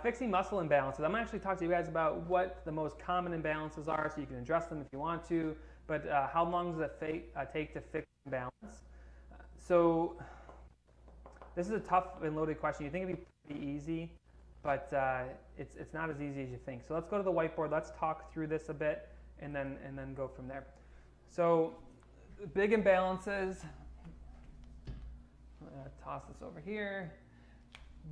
Fixing muscle imbalances. I'm going to actually talk to you guys about what the most common imbalances are so you can address them if you want to, but how long does it take to fix imbalance? So this is a tough and loaded question. You think it'd be pretty easy, but it's not as easy as you think. So let's go to the whiteboard. Let's talk through this a bit and then go from there. So big imbalances. Toss this over here.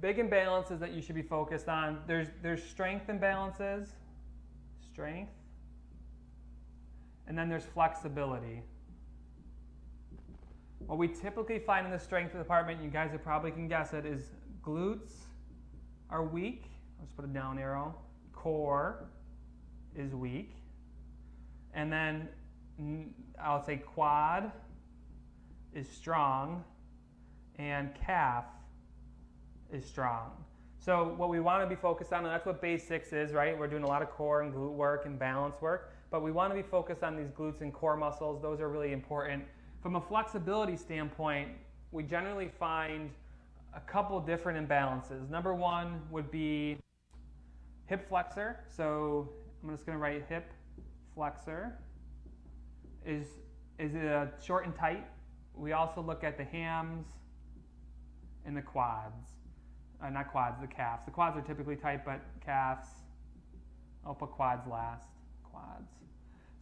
Big imbalances that you should be focused on. There's strength imbalances, strength, and then there's flexibility. What we typically find in the strength department, you guys probably can guess it, is glutes are weak. Let's put a down arrow. Core is weak. And then I'll say quad is strong and calf is strong. So what we want to be focused on, and that's what base 6 is, right? We're doing a lot of core and glute work and balance work, but we want to be focused on these glutes and core muscles. Those are really important. From a flexibility standpoint, we generally find a couple different imbalances. Number one would be hip flexor. So I'm just going to write hip flexor. Is it short and tight? We also look at the hams and the quads. Not quads, the calves. The quads are typically tight, but calves, I'll put quads last. Quads.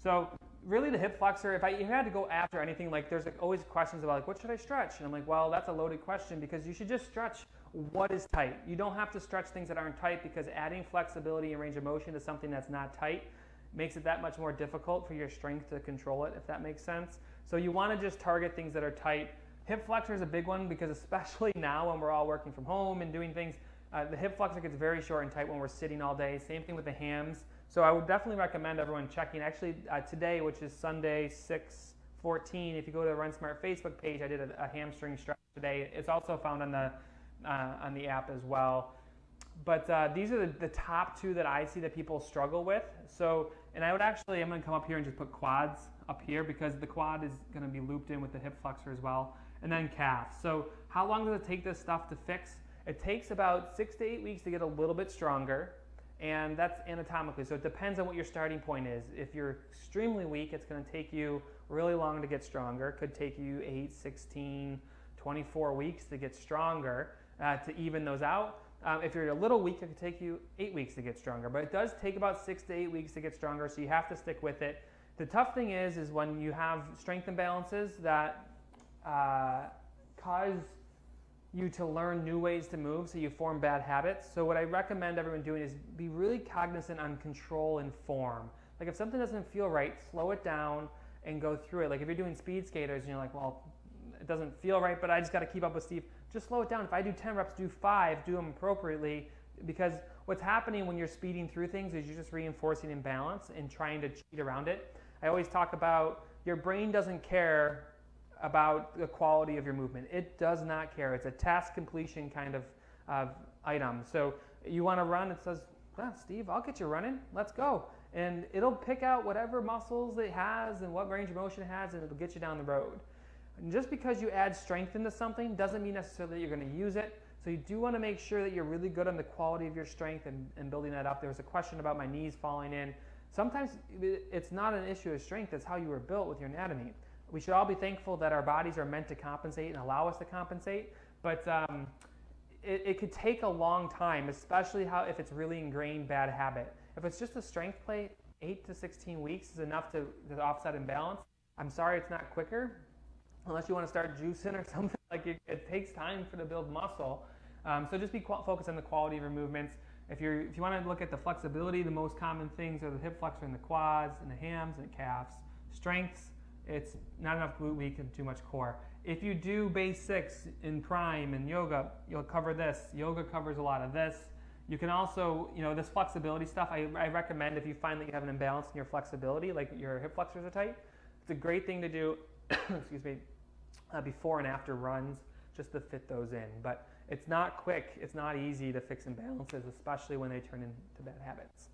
So really the hip flexor, if you had to go after anything, like there's always questions about like, what should I stretch? And I'm like, well, that's a loaded question because you should just stretch what is tight. You don't have to stretch things that aren't tight because adding flexibility and range of motion to something that's not tight makes it that much more difficult for your strength to control it, if that makes sense. So you want to just target things that are tight. Hip flexor is a big one because especially now when we're all working from home and doing things, the hip flexor gets very short and tight when we're sitting all day. Same thing with the hams. So I would definitely recommend everyone checking. Actually, today, which is Sunday, 6/14, if you go to the RunSmart Facebook page, I did a hamstring stretch today. It's also found on the app as well. But these are the top two that I see that people struggle with. So, and I'm going to come up here and just put quads up here because the quad is going to be looped in with the hip flexor as well. And then calves. So how long does it take this stuff to fix? It takes about 6 to 8 weeks to get a little bit stronger, and that's anatomically. So it depends on what your starting point is. If you're extremely weak, it's going to take you really long to get stronger. It could take you 8, 16, 24 weeks to get stronger to even those out. If you're a little weak, it could take you 8 weeks to get stronger. But it does take about 6 to 8 weeks to get stronger, so you have to stick with it. The tough thing is when you have strength imbalances that cause you to learn new ways to move, so you form bad habits. So what I recommend everyone doing is be really cognizant on control and form. Like if something doesn't feel right, slow it down and go through it. Like if you're doing speed skaters and you're like, well, it doesn't feel right, but I just got to keep up with Steve. Just slow it down. If I do 10 reps, do 5, do them appropriately, because what's happening when you're speeding through things is you're just reinforcing imbalance and trying to cheat around it. I always talk about your brain doesn't care about the quality of your movement. It does not care. It's a task completion kind of item. So you want to run, it says, well, Steve, I'll get you running. Let's go. And it'll pick out whatever muscles it has and what range of motion it has, and it'll get you down the road. And just because you add strength into something doesn't mean necessarily that you're going to use it. So you do want to make sure that you're really good on the quality of your strength and building that up. There was a question about my knees falling in. Sometimes it's not an issue of strength. It's how you were built with your anatomy. We should all be thankful that our bodies are meant to compensate and allow us to compensate, but it could take a long time, especially if it's really ingrained bad habit. If it's just a strength play, 8 to 16 weeks is enough to offset imbalance. I'm sorry it's not quicker, unless you want to start juicing or something. Like it takes time to build muscle. So just be focused on the quality of your movements. If you want to look at the flexibility, the most common things are the hip flexor and the quads and the hams and the calves. Strengths, it's not enough glute weak and too much core. If you do base 6 in prime and yoga, you'll cover this. Yoga covers a lot of this. You can also, this flexibility stuff, I recommend if you find that you have an imbalance in your flexibility, like your hip flexors are tight, it's a great thing to do, excuse me, before and after runs, just to fit those in. But it's not quick, it's not easy to fix imbalances, especially when they turn into bad habits.